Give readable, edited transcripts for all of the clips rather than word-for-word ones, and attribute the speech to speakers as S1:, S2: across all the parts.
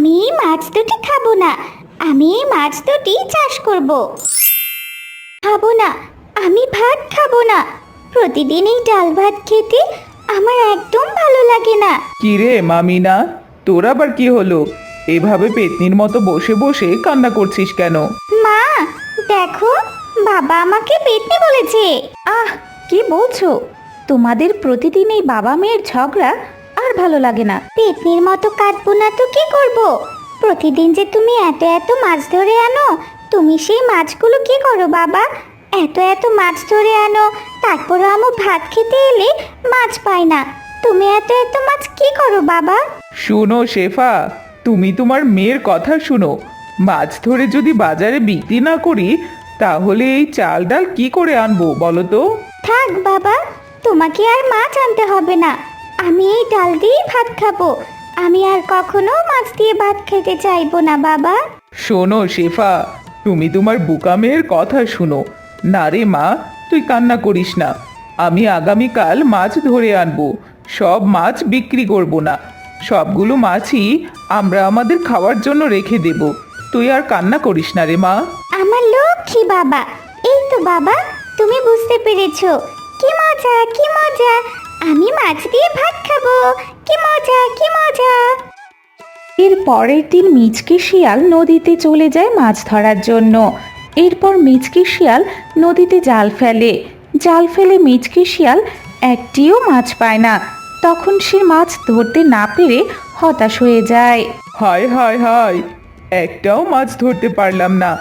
S1: আমি এই মাছ দুটি খাবো না। আমি এই মাছ দুটি চাষ করব। খাবো না, আমি ভাত খাবো না। প্রতিদিন এই ডাল ভাত খেতে আমার একদম ভালো লাগে না।
S2: কি রে মামিনা, তোর আবার কি হলো? এভাবে পেতনির মতো বসে বসে কান্না করছিস কেন?
S1: মা, দেখো, বাবা আমাকে পেতনি বলেছে।
S3: আহ, কি বলছো? তোমাদের প্রতিদিন এই বাবা মেয়ের ঝগড়া আর ভালো লাগে না।
S1: পেতনির মতো কাটবো না তো কি করব? প্রতিদিন যে তুমি এত এত মাছ ধরে আনো, তুমি সেই মাছগুলো কি করো বাবা? এত এত মাছ ধরে আনো, তারপরে আমু ভাত খেতে এলে মাছ পায় না। তুমি এত এত মাছ কি করো বাবা?
S2: শুনো শেফা, তুমি তোমার মেয়ের কথা শুনো। মাছ ধরে যদি বাজারে বিক্রি না করি, তাহলে এই চাল ডাল কি করে আনবো বলো তো?
S1: থাক বাবা, তোমাকে আর মাছ আনতে হবে না। আমি এই ডাল দিয়েই ভাত খাবো। আমি আর কখনো মাছ দিয়ে ভাত খেতে চাইবো না বাবা।
S2: শোনো শেফা, তুমি তোমার বুকা মেয়ের কথা শুনো। না রে মা, তুই কান্না করিস না। আমি আগামীকাল মাছ ধরে আনবো। সব মাছ বিক্রি করব না, সবগুলো মাছই আমরা আমাদের খাওয়ার জন্য রেখে দেব। তুই আর কান্না করিস না রে মা।
S1: আমার লক্ষ্মী বাবা। এই তো বাবা, তুমি বুঝতে পেরেছো। কি মজা, কি মজা! আমি মাছ দিয়ে ভাত খাবো। কি মজা, কি মজা!
S3: এর পরের দিন মিচকে শিয়াল নদীতে চলে যায় মাছ ধরার জন্য। এরপর মিচকে শিয়াল নদীতে জাল ফেলে। জাল ফেলে মিচকে শিয়াল একটিও মাছ পায় না। তখন সে মাছ ধরতে না পেরে হতাশ হয়ে যায়।
S2: হায় হায় হায়, একটাও মাছ ধরতে পারলাম না।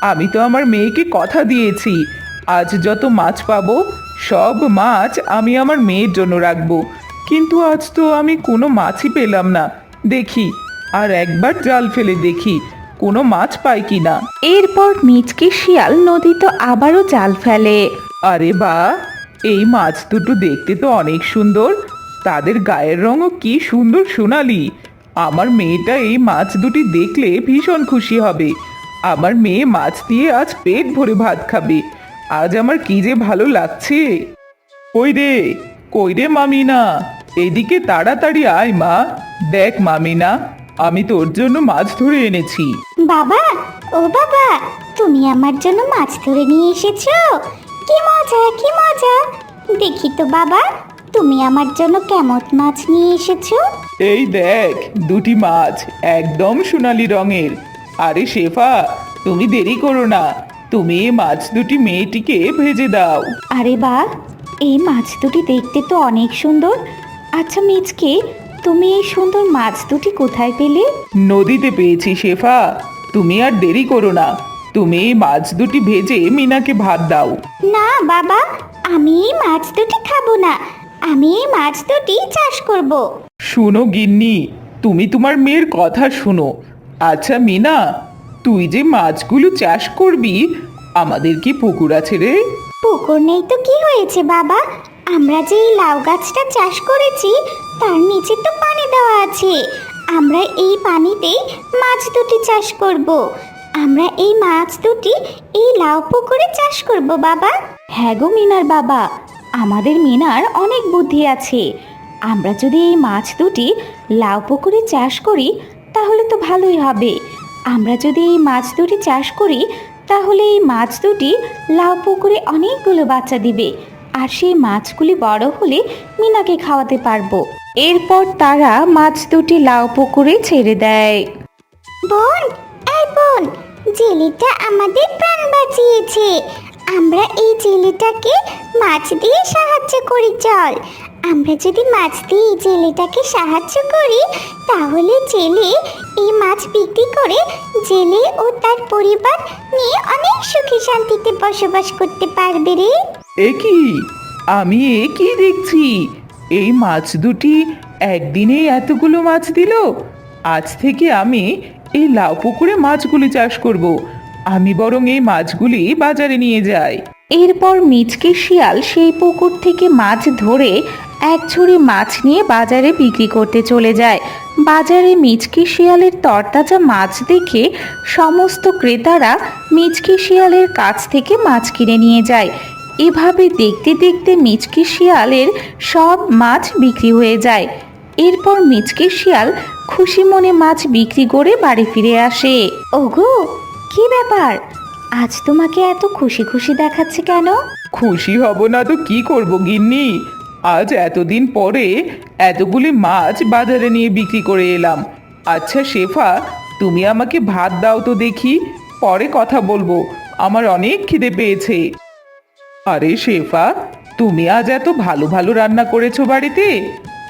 S2: আমি তো আমার মেয়েকে কথা দিয়েছি, আজ যত মাছ পাবো সব মাছ আমি আমার মেয়ের জন্য রাখবো। কিন্তু আজ তো আমি কোনো মাছই পেলাম না। দেখি আর একবার জাল ফেলে দেখি কোনো মাছ পাই কি না।
S3: এরপর মিচকে শিয়াল নদীতে আবারও জাল ফেলে।
S2: আরে বাহ, এই মাছ দুটো দেখতে তো অনেক সুন্দর। তাদের গায়ের রঙও কি সুন্দর সোনালি। আমার মেয়েটা এই মাছ দুটি দেখলে ভীষণ খুশি হবে। আমার মেয়ে মাছ দিয়ে আজ পেট ভরে ভাত খাবে। আজ আমার কি যে ভালো লাগছে। কই রে মামিনা, এদিকে তাড়াতাড়ি আয় মা। দেখ মামিনা, আমি তোর জন্য মাছ ধরে এনেছি।
S1: বাবা, ও বাবা, তুমি আমার জন্য মাছ ধরে নিয়ে এসেছো? কি মজা, কি মজা! দেখি তো বাবা, তুমি আমার জন্য কেমন মাছ নিয়ে এসেছো?
S2: এই দেখ, দুটি মাছ একদম সোনালী রঙের। আরে শেফা, তুমি দেরি করো না, তুমি এই মাছ দুটি মেয়েটিকে ভেজে দাও।
S3: আরে বাহ, এই মাছ দুটি দেখতে তো অনেক সুন্দর। আচ্ছা মিচকে, তুমি এই সুন্দর মাছ দুটি কোথায় পেলে?
S2: নদীতে পেয়েছি শেফা, তুমি আর দেরি করো না। তুমি এই মাছ দুটি ভেজে মিনাকে ভাত দাও।
S1: না বাবা, আমি এই মাছ দুটি খাবো না। আমি এই মাছ দুটি চাষ করব।
S2: শুনো গিন্নি, তুমি তোমার মেয়ের কথা শুনো। আচ্ছা মিনা, তুই যে মাছগুলো চাষ করবি, আমাদের কি পুকুর আছে রে?
S1: পুকুর নেই তো কি হয়েছে বাবা? আমরা যে এই লাউ গাছটা চাষ করেছি, তার নিচে তো পানি দেওয়া আছে। আমরা এই পানিতেই মাছ দুটি চাষ করব। আমরা এই মাছ দুটি এই লাউ পুকুরে চাষ করব বাবা।
S3: হ্যাঁ গো মিনার বাবা, আমাদের মিনার অনেক বুদ্ধি আছে। আমরা যদি এই মাছ দুটি লাউ পুকুরে চাষ করি তাহলে তো ভালোই হবে। আমরা যদি এই মাছ দুটি চাষ করি তাহলে এই মাছ দুটি লাউ পুকুরে অনেকগুলো বাচ্চা দিবে, আর সেই মাছগুলি বড় হলে মিনাকে খাওয়াতে পারবো। এরপর তারা মাছ দুটি লাউ পুকুরে ছেড়ে দেয়।
S1: বোন, এই বোন, জেলেটা আমাদের প্রাণ বাঁচিয়েছে। আমরা এই জেলেটাকে মাছ দিয়ে সাহায্য করি, চল। আমরা যদি মাছ দিয়ে এই জেলেটাকে সাহায্য করি, তাহলে জেলে এই মাছ বিক্রি করে জেলে ও তার পরিবার নিয়ে অনেক সুখে শান্তিতে বসবাস করতে পারবে রে।
S2: আমি কি দেখছি? এই মাছ দুটি একদিনে এতগুলো মাছ দিল। আজ থেকে আমি এই লাউ পুকুরে মাছগুলি চাষ করব। আমি বরং এই মাছগুলি বাজারে নিয়ে যাই।
S3: এরপর মিচকে শিয়াল সেই পুকুর থেকে মাছ ধরে এক ঝুড়ি মাছ নিয়ে বাজারে বিক্রি করতে চলে যায়। বাজারে মিচকে শিয়ালের তরতাজা মাছ দেখে সমস্ত ক্রেতারা মিচকে শিয়ালের কাছ থেকে মাছ কিনে নিয়ে যায়। এভাবে দেখতে দেখতে মিচকে শিয়ালের সব মাছ বিক্রি হয়ে যায়। এরপর মিচকে শিয়াল খুশি মনে মাছ বিক্রি করে বাড়ি ফিরে আসে। ওগো, কি ব্যাপার? আজ তোমাকে এত খুশি খুশি দেখাচ্ছে কেন?
S2: খুশি হব না তো কি করব গিন্নি, আজ এতদিন পরে এতগুলি মাছ বাজারে নিয়ে বিক্রি করে এলাম। আচ্ছা শেফা, তুমি আমাকে ভাত দাও তো দেখি, পরে কথা বলবো, আমার অনেক খিদে পেয়েছে। আরে শেফা, তুমি আজ এত ভালো ভালো রান্না করেছো বাড়িতে,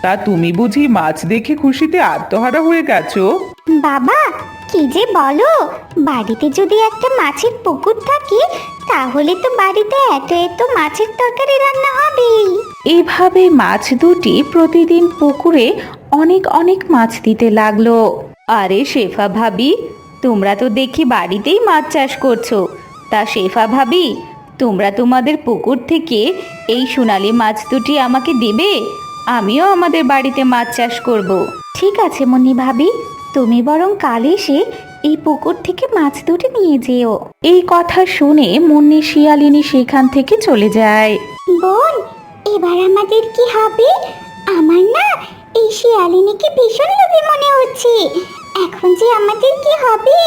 S2: তা তুমি বুঝি মাছ দেখে খুশিতে আত্মহারা হয়ে গেছো?
S1: বাবা, কি যে বলো, বাড়িতে যদি একটা মাছের পুকুর থাকে তাহলে তো বাড়িতে এত এত মাছের তরকারি রান্না হবেই।
S3: এইভাবে মাছ দুটি প্রতিদিন পুকুরে অনেক অনেক মাছ দিতে লাগলো। আরে শেফা ভাবি, তোমরা তো দেখি বাড়িতেই মাছ চাষ করছো। তা শেফা ভাবি, তোমরা তোমাদের পুকুর থেকে এই সোনালী মাছ দুটি আমাকে দিবে? আমিও আমাদের বাড়িতে মাছ চাষ করব। ঠিক আছে মুন্নি ভাবি, তুমি বরং কাল এসে এই পুকুর থেকে মাছ দুটি নিয়ে যেও। এই কথা শুনে মুন্নি শিয়ালিনী সেখান থেকে চলে যায়।
S1: বোন, এবার আমাদের কি হবে? আমার না এই শিয়ালিনীকে ভীষণ লোভী মনে হচ্ছে। এখন যে আমাদের কি হবে?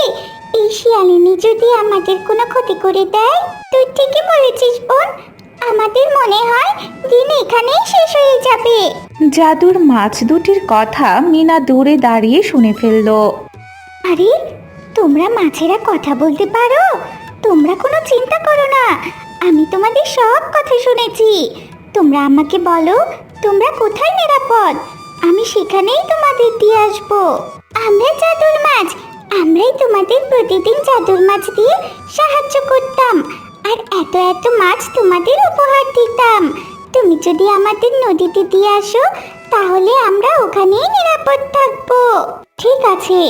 S1: এই শিয়ালিনী যদি আমাদের কোনো ক্ষতি করে দেয়? তুই ঠিকই বলেছিস বোন, আমাদের মনে হয় দিন এখানেই শেষ হয়ে যাবে।
S3: জাদুর মাছ দুটির কথা মিনা দূরে দাঁড়িয়ে শুনে ফেলল।
S1: আরে, তোমরা মাছেরা কথা বলতে পারো? তোমরা কোনো চিন্তা করো না, আমি তোমাদের সব কথা শুনেছি। তোমরা আমাকে বলো, তোমরা কোথায় নিরাপদ? আমি সেখানেই তোমাদের দিয়ে আসবো। আমরা জাদুর মাছ, আমরাই তোমাদের প্রতিদিন জাদুর মাছ দিয়ে সাহায্য করতাম, আর এত এত মাছ তোমাদের উপহার দিতাম। তুমি যদি আমাদের নদীতে দিয়ে আসো তাহলে আমরা ওখানেই নিরাপদ থাকবো। ঠিক আছে,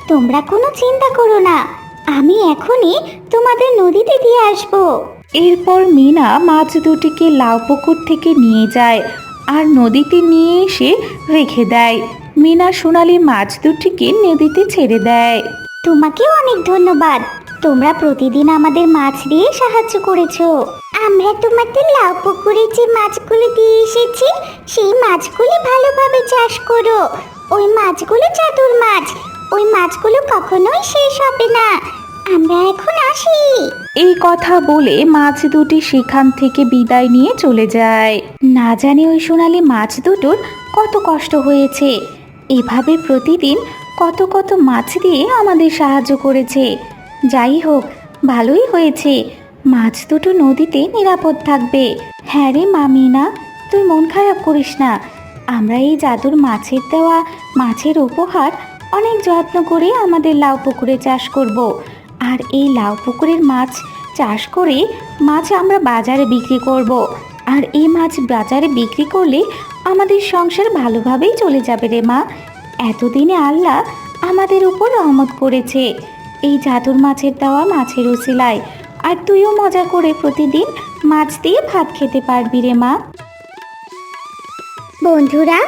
S1: তোমরা কোনো চিন্তা করো না, আমি এখনই তোমাদের নদীতে দিয়ে আসবো।
S3: এরপর মিনা মাছ দুটিকে লাউ পুকুর থেকে নিয়ে যায় আর নদীতে নিয়ে এসে রেখে দেয়। মিনা সোনালী মাছ দুটিকে নদীতে ছেড়ে দেয়।
S1: তোমাকে অনেক ধন্যবাদ, তোমরা প্রতিদিন আমাদের মাছ দিয়ে সাহায্য করেছো। আমরা তোমাদের লাউ পুকুরে যে মাছগুলো দিয়ে এসেছি সেই মাছগুলো ভালোভাবে চাষ করো। ওই মাছগুলো জাদুর মাছ, ওই মাছগুলো কখনোই শেষ হবে না। আমরা এখন আসি।
S3: এই কথা বলে মাছ দুটি সেখান থেকে বিদায় নিয়ে চলে যায়। না জানি ওই সোনালী মাছ দুটোর কত কষ্ট হয়েছে, এভাবে প্রতিদিন কত কত মাছ দিয়ে আমাদের সাহায্য করেছে। যাই হোক, ভালোই হয়েছে, মাছ দুটো নদীতে নিরাপদ থাকবে। হ্যাঁ রে মামিনা, তুই মন খারাপ করিস না, আমরা এই জাদুর মাছের দেওয়া মাছের উপহার অনেক যত্ন করে আমাদের লাউ পুকুরে চাষ করব। আর এই লাউ পুকুরের মাছ চাষ করে মাছ আমরা বাজারে বিক্রি করব। আর এই মাছ বাজারে বিক্রি করলে আমাদের সংসার ভালোভাবেই চলে যাবে রে মা। এতদিনে আল্লাহ আমাদের উপর রহমত করেছে এই জাদুর মাছের দেওয়া মাছের উসিলায়। আর তুইও মজা করে প্রতিদিন মাছ দিয়ে ভাত খেতে পারবি রে মা।
S1: বন্ধুরা,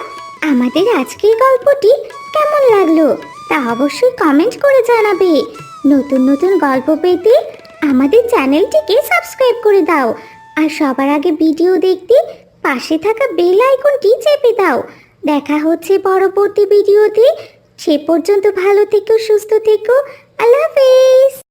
S1: আমাদের আজকের গল্পটি কেমন লাগলো তা অবশ্যই কমেন্ট করে জানাবে। নতুন নতুন গল্প পেতে আমাদের চ্যানেলটিকে সাবস্ক্রাইব করে দাও, আর সবার আগে ভিডিও দেখতে পাশে থাকা বেল আইকনটি চেপে দাও। দেখা হচ্ছে পরবর্তী ভিডিওতে। সে পর্যন্ত ভালো থেকো, সুস্থ থেকো। আল্লাহ হাফেজ।